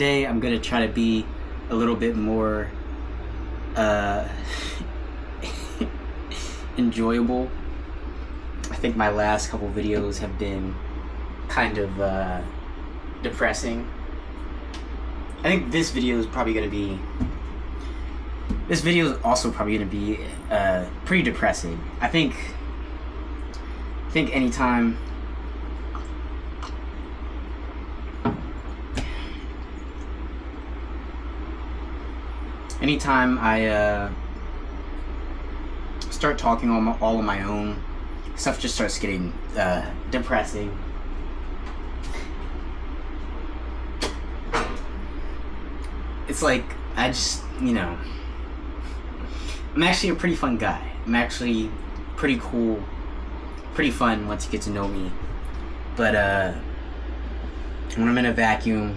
today I'm gonna try to be a little bit more uh, enjoyable. I think my last couple videos have been kind of depressing. I think this video is probably gonna be. This video is also probably gonna be pretty depressing. I think anytime. Anytime I start talking all on my own, stuff just starts getting depressing. It's like, I just, I'm actually a pretty fun guy. I'm actually pretty cool, pretty fun once you get to know me. But when I'm in a vacuum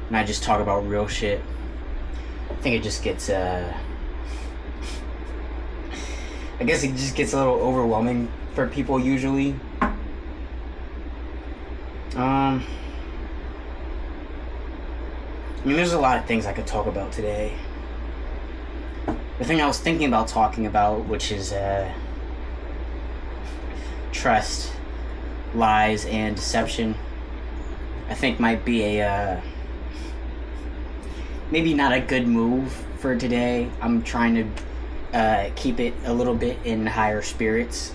and I just talk about real shit, I think it just gets, I guess it just gets a little overwhelming for people usually. I mean, there's a lot of things I could talk about today. The thing I was thinking about talking about, which is trust, lies, and deception, I think might be a maybe not a good move for today. I'm trying to keep it a little bit in higher spirits.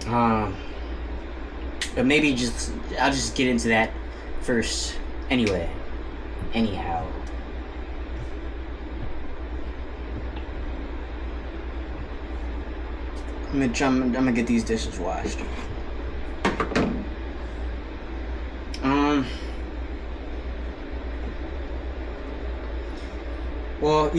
But maybe I'll just get into that first. Anyhow. I'm gonna get these dishes washed. Well,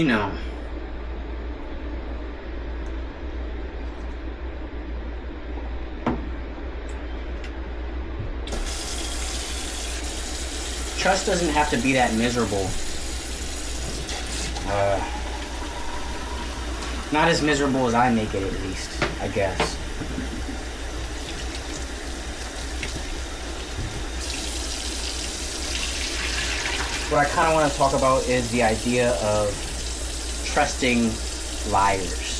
trust doesn't have to be that miserable. Not as miserable as I make it, at least, I guess. What I kind of want to talk about is the idea of trusting liars.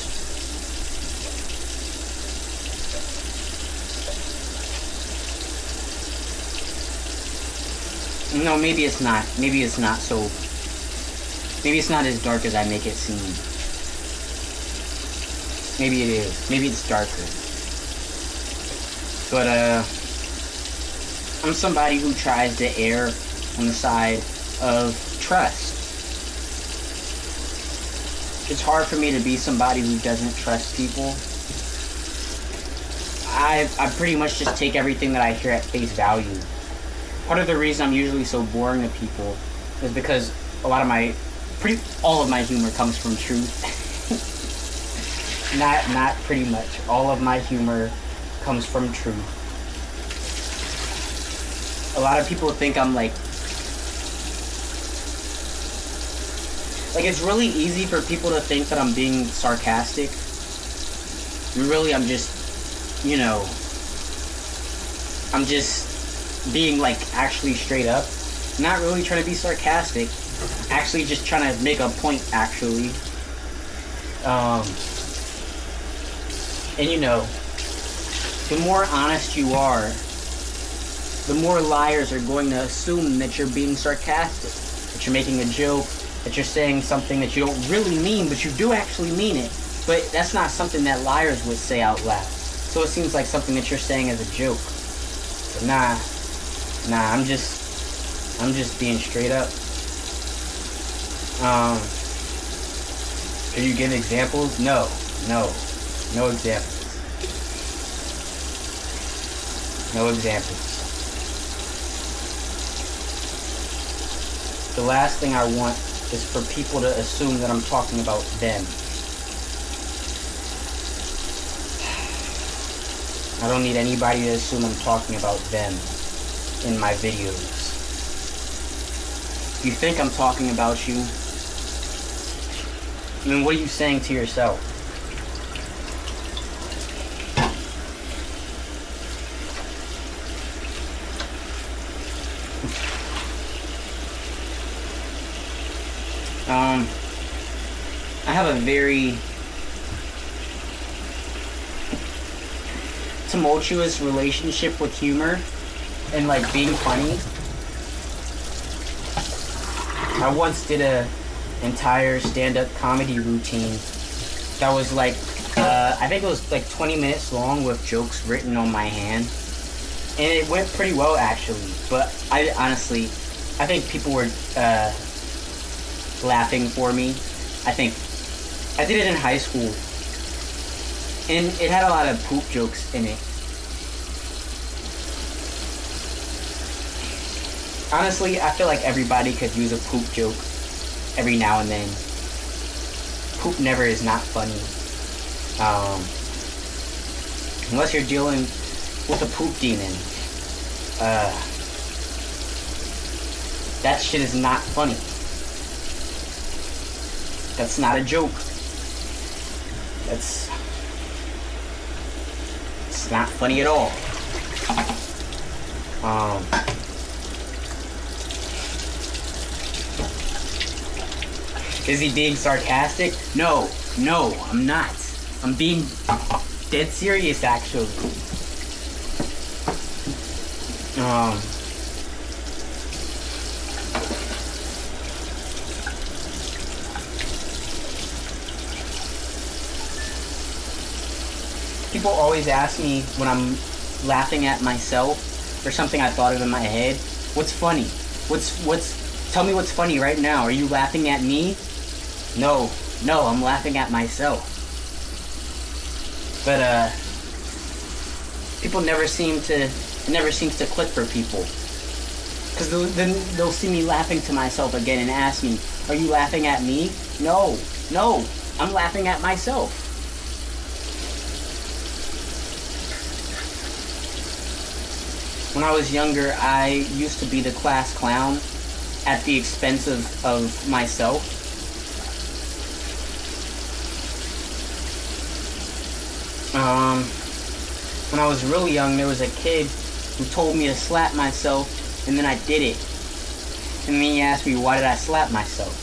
No, maybe it's not. Maybe it's not as dark as I make it seem. Maybe it is. Maybe it's darker. But, I'm somebody who tries to err on the side of trust. It's hard for me to be somebody who doesn't trust people. I pretty much just take everything that I hear at face value. Part of the reason I'm usually so boring to people is because all of my humor comes from truth. Not pretty much. All of my humor comes from truth. A lot of people think I'm like it's really easy for people to think that I'm being sarcastic. And really, I'm just being actually straight up. Not really trying to be sarcastic. Actually just trying to make a point, actually. And the more honest you are, the more liars are going to assume that you're being sarcastic, that you're making a joke, that you're saying something that you don't really mean, but you do actually mean it. But that's not something that liars would say out loud. So it seems like something that you're saying as a joke. But nah, I'm just being straight up. Can you give examples? No examples. No examples. The last thing I want is for people to assume that I'm talking about them. I don't need anybody to assume I'm talking about them in my videos. If you think I'm talking about you, I mean, what are you saying to yourself? Um, I have a very tumultuous relationship with humor and like being funny. I once did a entire stand-up comedy routine that was like I think it was like 20 minutes long with jokes written on my hand, and it went pretty well actually. But I honestly, I think people were laughing for me. I think I did it in high school, and it had a lot of poop jokes in it. Honestly, I feel like everybody could use a poop joke every now and then. Poop never is not funny. Unless you're dealing with a poop demon. That shit is not funny. That's not a joke. It's not funny at all. Is he being sarcastic? No, I'm not. I'm being dead serious, actually. People always ask me when I'm laughing at myself or something I thought of in my head, what's funny? Tell me what's funny right now. Are you laughing at me? No, I'm laughing at myself. But people it never seems to click for people. Because then they'll see me laughing to myself again and ask me, are you laughing at me? No, I'm laughing at myself. When I was younger, I used to be the class clown at the expense of myself. When I was really young, there was a kid who told me to slap myself, and then I did it. And then he asked me, why did I slap myself?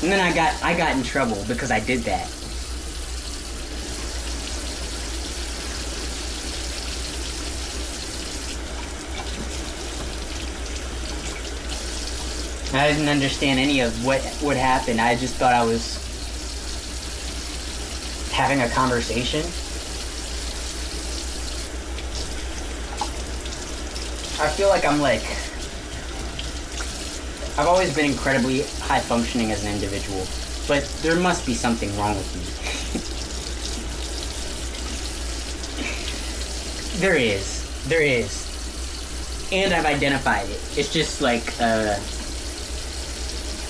And then I got in trouble because I did that. I didn't understand any of what happened. I just thought I was having a conversation. I feel like I've always been incredibly high functioning as an individual, but there must be something wrong with me. There is. And I've identified it. It's just like,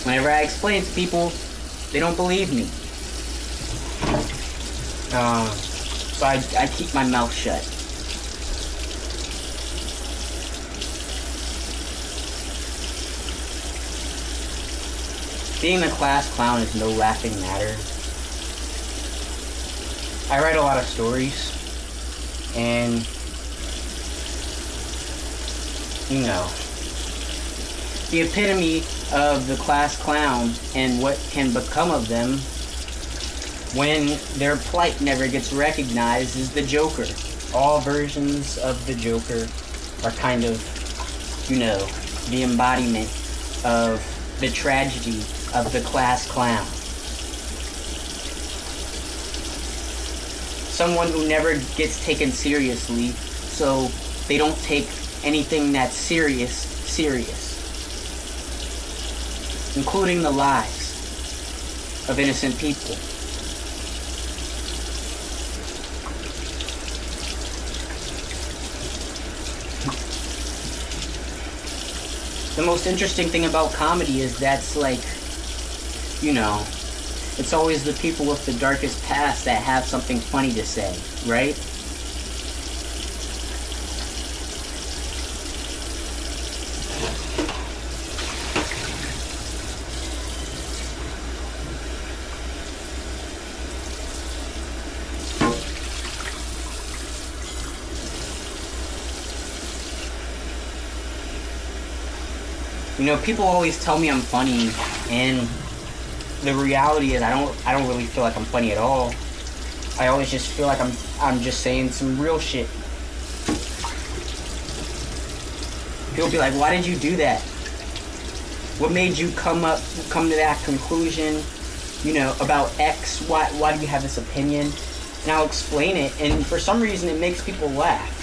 whenever I explain it to people, they don't believe me. So I keep my mouth shut. Being the class clown is no laughing matter. I write a lot of stories, and you know, the epitome of the class clown and what can become of them when their plight never gets recognized is the Joker. All versions of the Joker are kind of, the embodiment of the tragedy of the class clown. Someone who never gets taken seriously, so they don't take anything that's serious, including the lives of innocent people. The most interesting thing about comedy is that's like, it's always the people with the darkest past that have something funny to say, right? You know, people always tell me I'm funny, and the reality is I don't really feel like I'm funny at all. I always just feel like I'm just saying some real shit. People be like, why did you do that? What made you come to that conclusion, you know, about X? Why do you have this opinion? And I'll explain it, and for some reason it makes people laugh.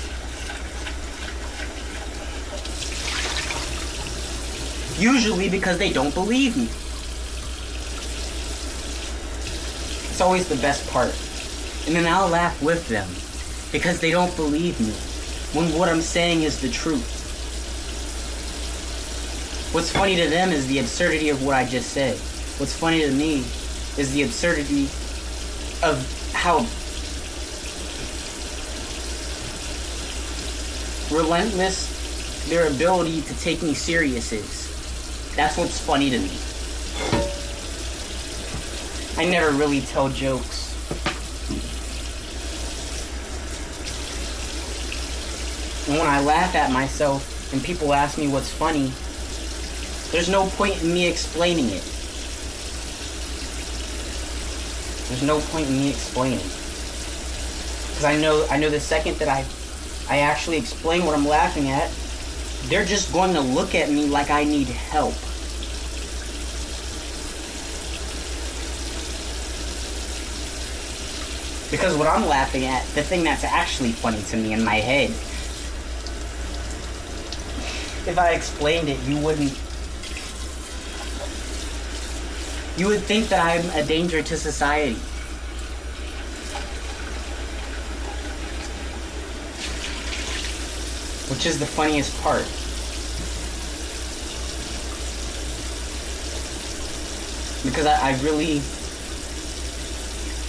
Usually because they don't believe me. It's always the best part. And then I'll laugh with them because they don't believe me when what I'm saying is the truth. What's funny to them is the absurdity of what I just said. What's funny to me is the absurdity of how relentless their ability to take me serious is. That's what's funny to me. I never really tell jokes. And when I laugh at myself and people ask me what's funny, there's no point in me explaining it. There's no point in me explaining. Because I know the second that I actually explain what I'm laughing at, they're just going to look at me like I need help. Because what I'm laughing at, the thing that's actually funny to me in my head, if I explained it, you would think that I'm a danger to society. Which is the funniest part. Because I really,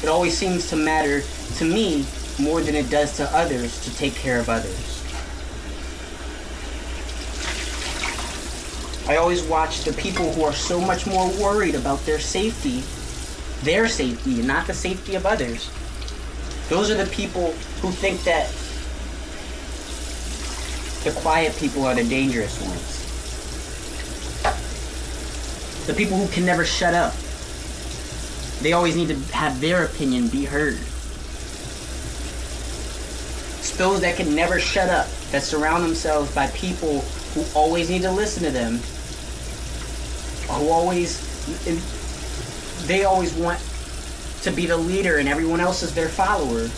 it always seems to matter to me more than it does to others to take care of others. I always watch the people who are so much more worried about their safety, and not the safety of others. Those are the people who think that the quiet people are the dangerous ones. The people who can never shut up. They always need to have their opinion be heard. It's those that can never shut up, that surround themselves by people who always need to listen to them, they always want to be the leader and everyone else is their follower.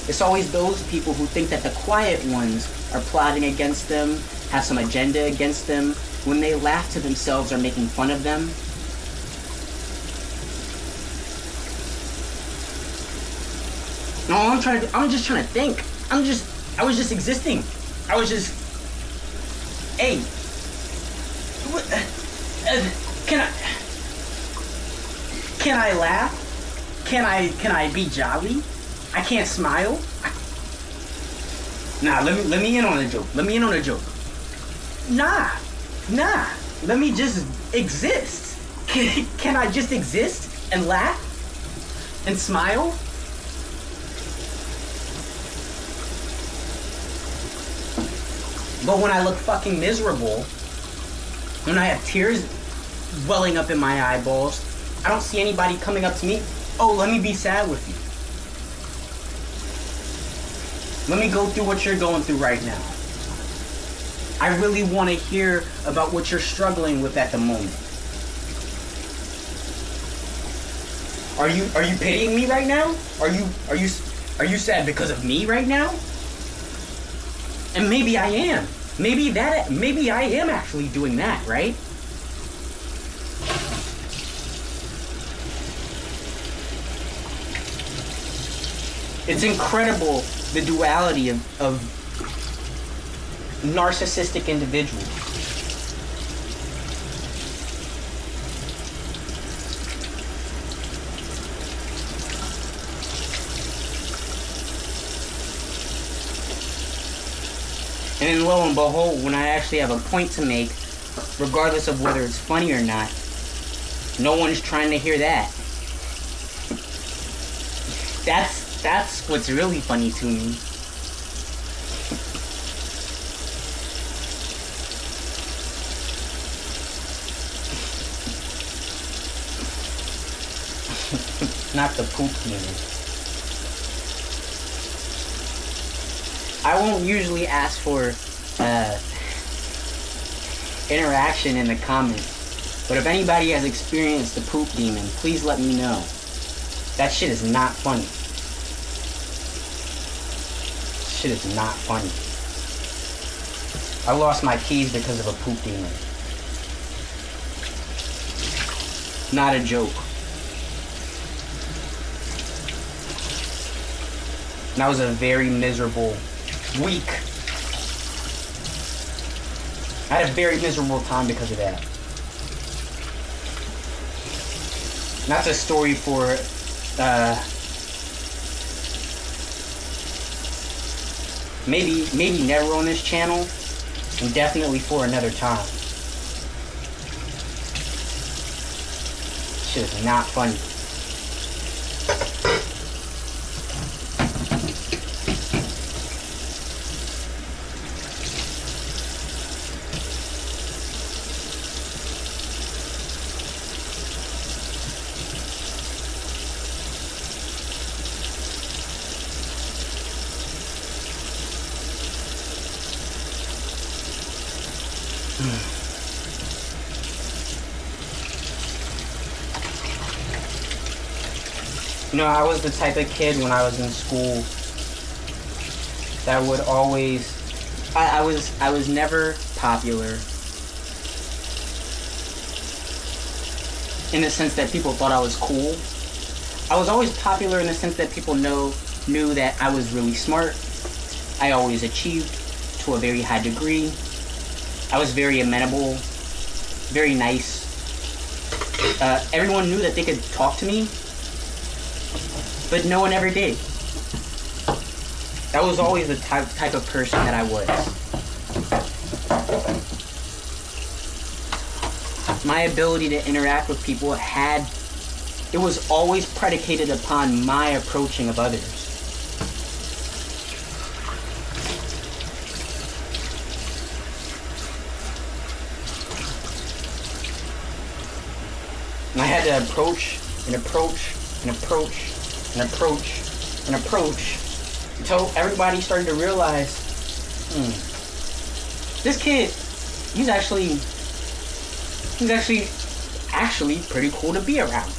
It's always those people who think that the quiet ones are plotting against them, have some agenda against them, when they laugh to themselves or making fun of them. No, I'm just trying to think. I was just existing. Hey, can I laugh? Can I be jolly? I can't smile. Nah, let me in on a joke. Nah. Let me just exist. Can I just exist and laugh and smile? But when I look fucking miserable, when I have tears welling up in my eyeballs, I don't see anybody coming up to me. Oh, let me be sad with you. Let me go through what you're going through right now. I really want to hear about what you're struggling with at the moment. Are you pitying me right now? Are you sad because of me right now? And maybe I am. Maybe I am actually doing that, right? It's incredible, the duality of narcissistic individuals. And then lo and behold, when I actually have a point to make, regardless of whether it's funny or not, no one's trying to hear that. That's what's really funny to me. not the poop demon. I won't usually ask for interaction in the comments, but if anybody has experienced the poop demon, please let me know. That shit is not funny. Shit is not funny. I lost my keys because of a poop demon. Not a joke. And that was a very miserable week. I had a very miserable time because of that. And that's a story for maybe never on this channel, and definitely for another time. Shit is not funny. You know, I was the type of kid when I was in school that would always... I was never popular in the sense that people thought I was cool. I was always popular in the sense that people knew that I was really smart. I always achieved to a very high degree. I was very amenable, very nice. Everyone knew that they could talk to me, but no one ever did. That was always the type of person that I was. My ability to interact with people it was always predicated upon my approaching of others. And I had to approach and approach and approach and approach and approach until everybody started to realize, this kid, he's actually pretty cool to be around.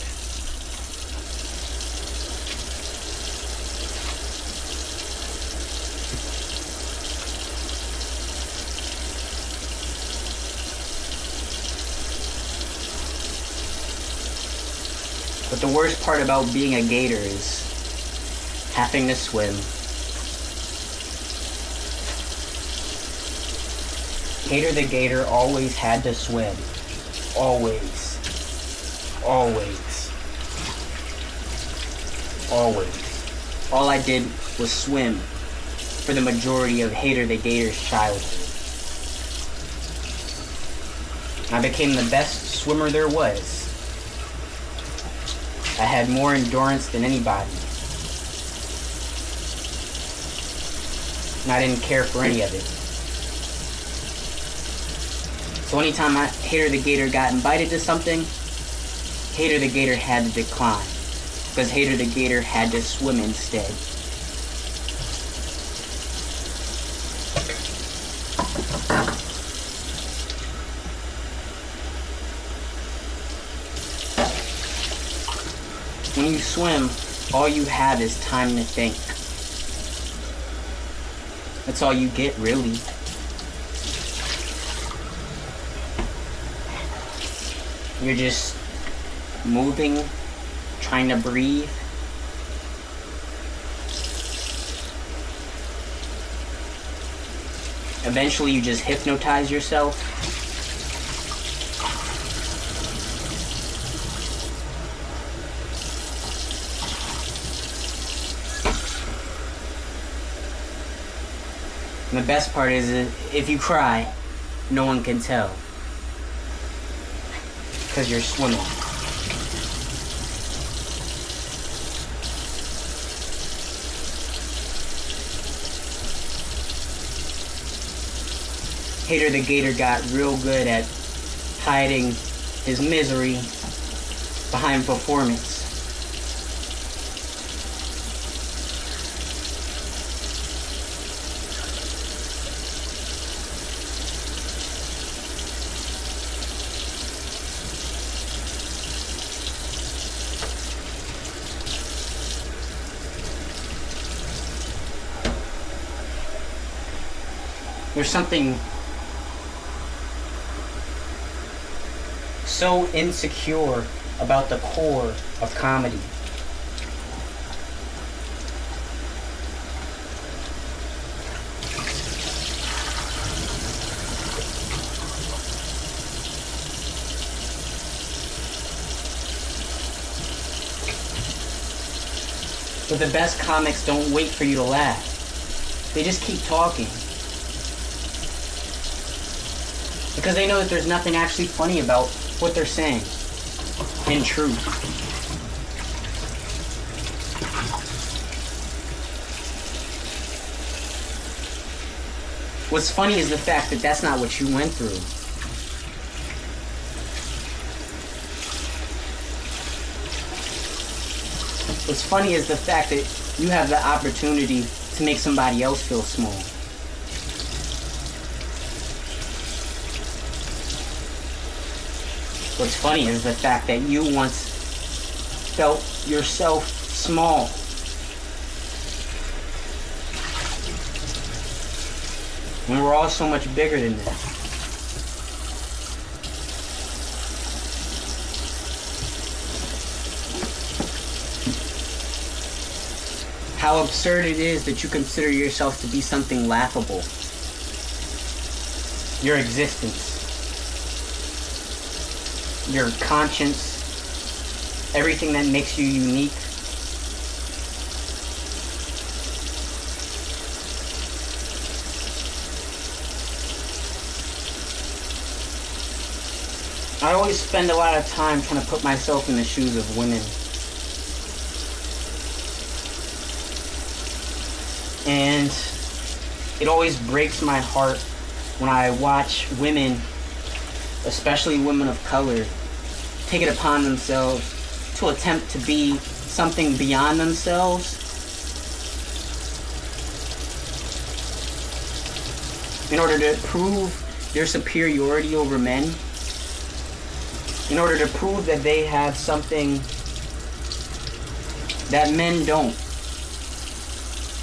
But the worst part about being a gator is having to swim. Hater the gator always had to swim. Always. Always. Always. All I did was swim for the majority of Hater the Gator's childhood. I became the best swimmer there was. I had more endurance than anybody. And I didn't care for any of it. So anytime Hater the Gator got invited to something, Hater the Gator had to decline. Because Hater the Gator had to swim instead. When you swim, all you have is time to think. That's all you get, really. You're just moving, trying to breathe. Eventually you just hypnotize yourself. And the best part is if you cry, no one can tell. Because you're swimming. Hater the Gator got real good at hiding his misery behind performance. There's something so insecure about the core of comedy. But the best comics don't wait for you to laugh. They just keep talking. Because they know that there's nothing actually funny about what they're saying. In truth. What's funny is the fact that that's not what you went through. What's funny is the fact that you have the opportunity to make somebody else feel small. What's funny is the fact that you once felt yourself small. And we're all so much bigger than that. How absurd it is that you consider yourself to be something laughable. Your existence. Your conscience. Everything that makes you unique. I always spend a lot of time trying to put myself in the shoes of women. And it always breaks my heart when I watch women, especially women of color, take it upon themselves to attempt to be something beyond themselves in order to prove their superiority over men, in order to prove that they have something that men don't.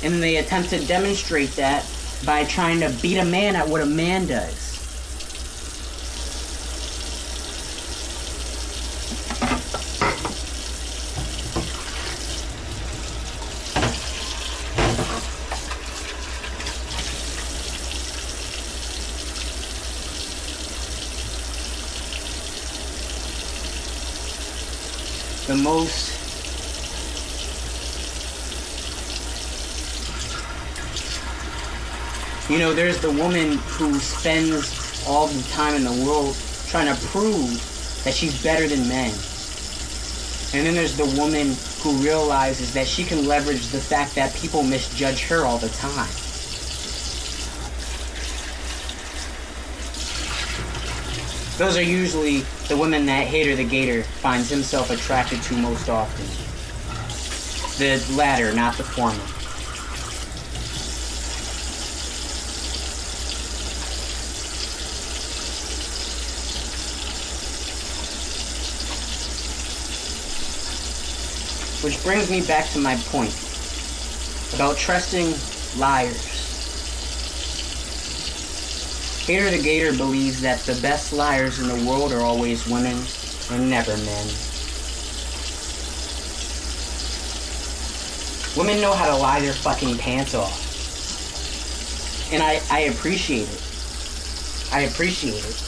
And they attempt to demonstrate that by trying to beat a man at what a man does. The most there's the woman who spends all the time in the world trying to prove that she's better than men. And then there's the woman who realizes that she can leverage the fact that people misjudge her all the time. Those are usually the women that Hater the Gator finds himself attracted to most often. The latter, not the former. Which brings me back to my point about trusting liars. Hater the Gator believes that the best liars in the world are always women and never men. Women know how to lie their fucking pants off. And I appreciate it. I appreciate it.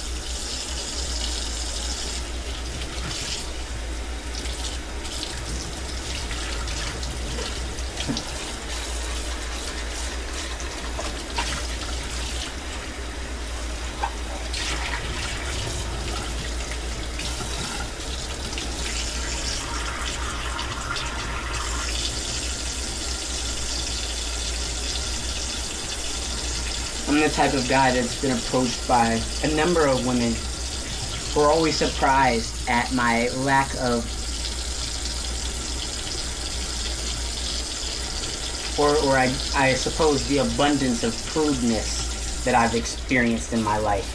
I'm the type of guy that's been approached by a number of women who are always surprised at my lack of, or I suppose the abundance of prudeness that I've experienced in my life.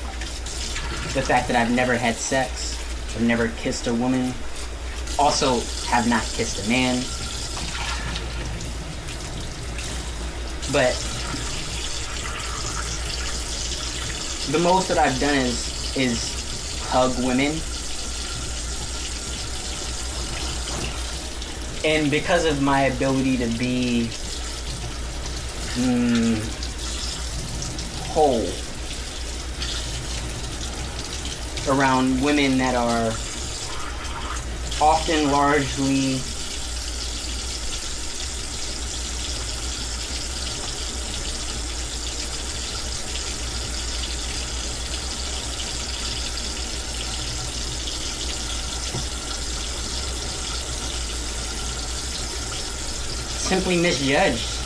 The fact that I've never had sex, I've never kissed a woman, also have not kissed a man. But The most that I've done is hug women. And because of my ability to be whole around women that are often largely simply misjudged.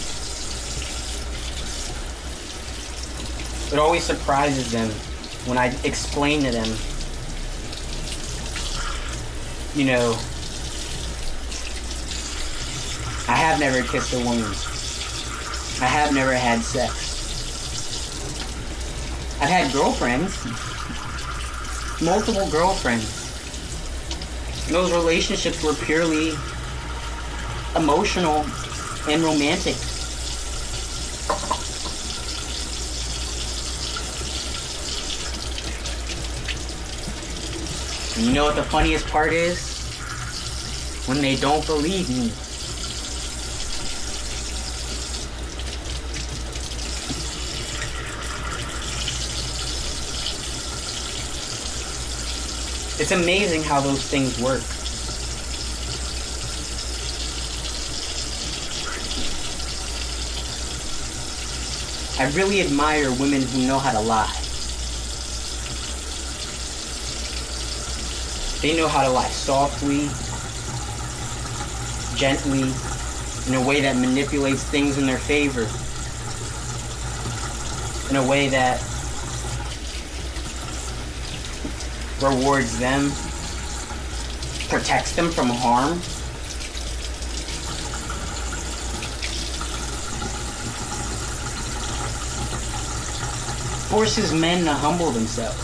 It always surprises them when I explain to them, you know, I have never kissed a woman. I have never had sex. I've had girlfriends, multiple girlfriends. And those relationships were purely emotional and romantic. And you know what the funniest part is? When they don't believe me. It's amazing how those things work. I really admire women who know how to lie. They know how to lie softly, gently, in a way that manipulates things in their favor, in a way that rewards them, protects them from harm. Forces men to humble themselves.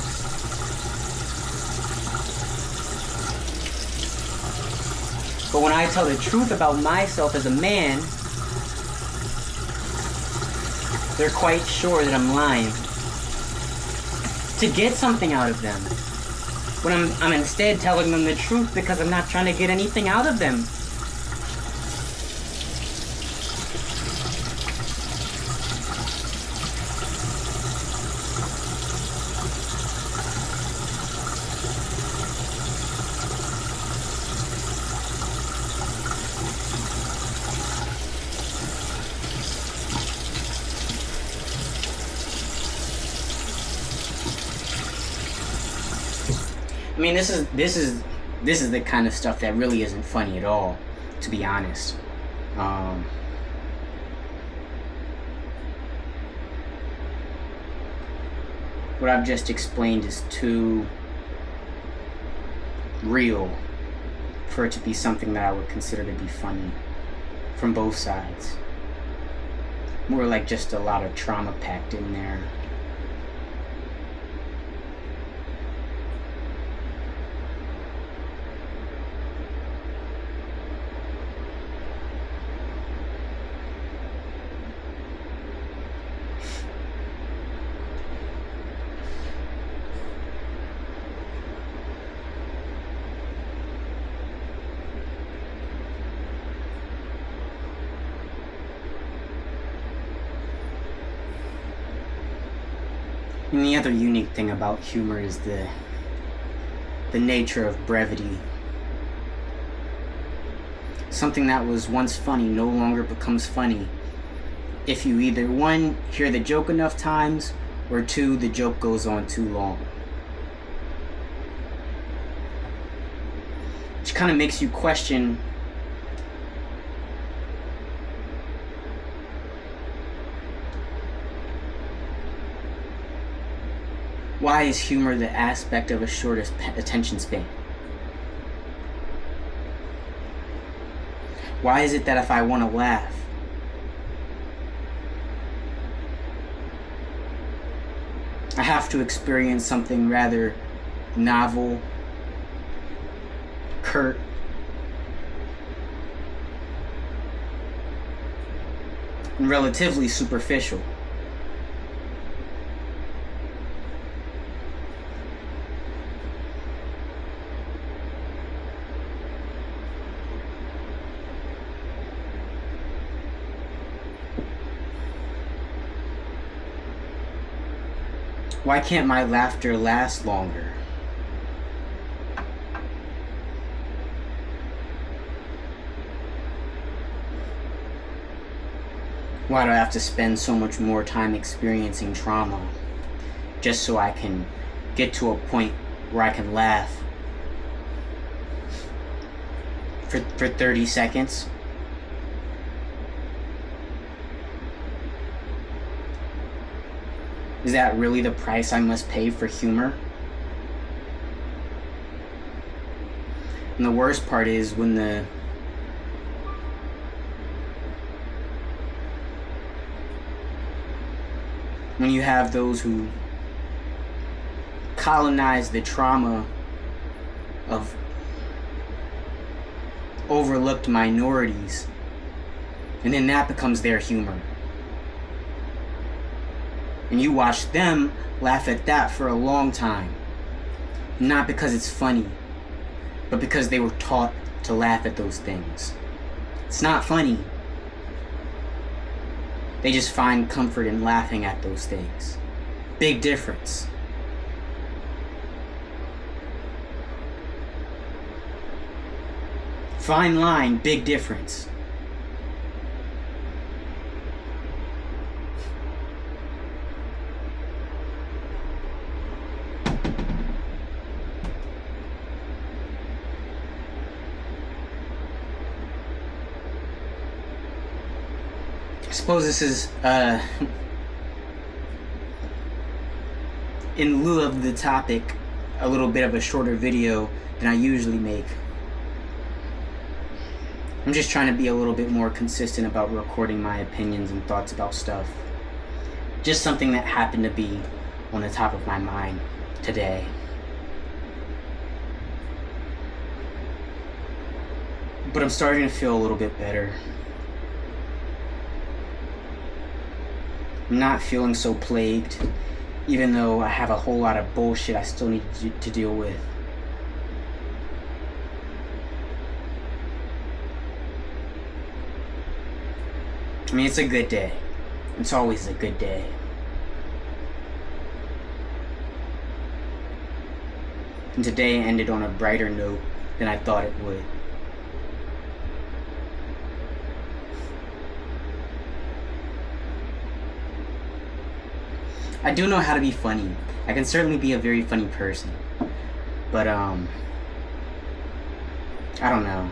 But when I tell the truth about myself as a man, they're quite sure that I'm lying. To get something out of them. When I'm instead telling them the truth because I'm not trying to get anything out of them. I mean, this is the kind of stuff that really isn't funny at all, to be honest. What I've just explained is too real for it to be something that I would consider to be funny from both sides. More like just a lot of trauma packed in there. And the other unique thing about humor is the nature of brevity. Something that was once funny no longer becomes funny if you either, one, hear the joke enough times, or two, the joke goes on too long. Which kind of makes you question why is humor the aspect of a shortest attention span? Why is it that if I want to laugh, I have to experience something rather novel, curt, and relatively superficial? Why can't my laughter last longer? Why do I have to spend so much more time experiencing trauma just so I can get to a point where I can laugh for 30 seconds? Is that really the price I must pay for humor? And the worst part is when you have those who colonize the trauma of overlooked minorities, and then that becomes their humor. And you watch them laugh at that for a long time. Not because it's funny, but because they were taught to laugh at those things. It's not funny. They just find comfort in laughing at those things. Big difference. Fine line, big difference. I suppose this is, in lieu of the topic, a little bit of a shorter video than I usually make. I'm just trying to be a little bit more consistent about recording my opinions and thoughts about stuff. Just something that happened to be on the top of my mind today. But I'm starting to feel a little bit better. I'm not feeling so plagued, even though I have a whole lot of bullshit I still need to deal with. I mean, it's a good day. It's always a good day. And today ended on a brighter note than I thought it would. I do know how to be funny. I can certainly be a very funny person. But, I don't know.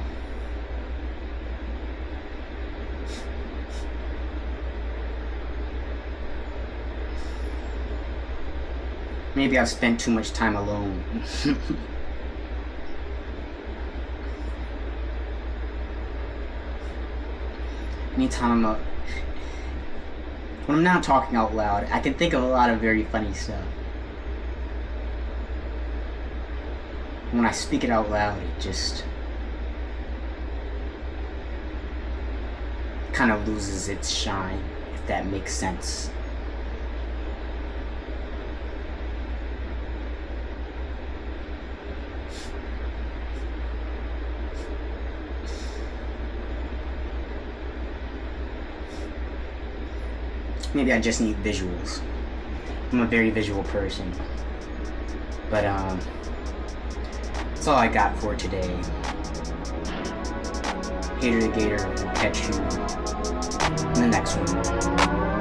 Maybe I've spent too much time alone. Anytime when I'm not talking out loud, I can think of a lot of very funny stuff. When I speak it out loud, it just kind of loses its shine, if that makes sense. Maybe I just need visuals. I'm a very visual person. But, that's all I got for today. Hater the Gator will catch you in the next one.